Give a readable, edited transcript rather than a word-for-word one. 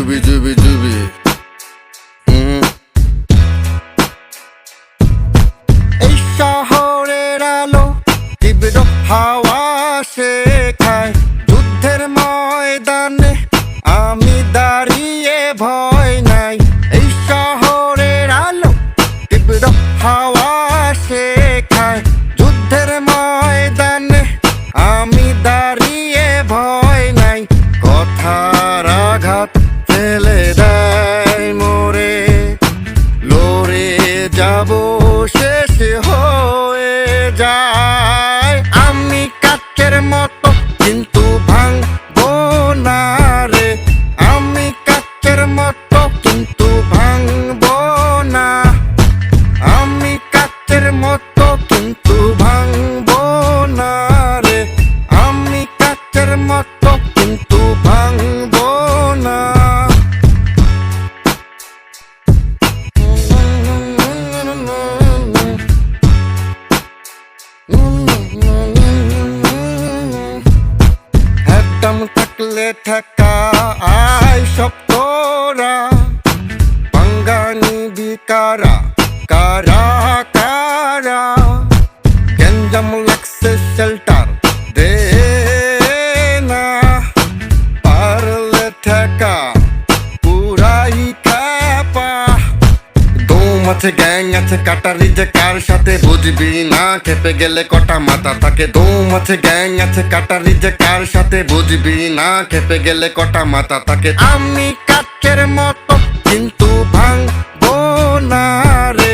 জুবি জুবি জুবি এই শহরের আলো তীব্র হাওয়া শেখায় যুদ্ধের ময়দানে আমি দাঁড়িয়ে ভয় নাই। এই শহরের আলো তীব্র হাওয়া শেখায় যুদ্ধের ময়দানে আমি দাঁড়িয়ে ভয় নাই। কথার আঘাত ফেলে দেয় মোরে, লড়ে যাব শেষ হয়ে যায়। আমি কাচের মতো কিন্তু ভাঙবো না রে, আমি কাচের মতো কিন্তু ভাঙবো না, আমি কাচের মতো কিন্তু ভাঙবো না রে, আমি কাচের মতো কিন্তু ভাঙবো না। একদম থাকলে ঠেকা আয় সব তোরা, পাঙ্গানি বিকারা কারা কারা, গেঞ্জাম লাগছে শেল্টার দে না, পারলে ঠেকা পুরাই খ্যাপা। দম আছে গ্যাং আছে কাটারি যে কার সাথে বুঝবি না, খেপে গেলে কটা মাথা থাকে। দম আছে গ্যাং আছে কাটারি যে কার সাথে বুঝবি না, খেপে গেলে কটা মাথা থাকে। আমি কাচের মতো কিন্তু ভাঙবো না রে,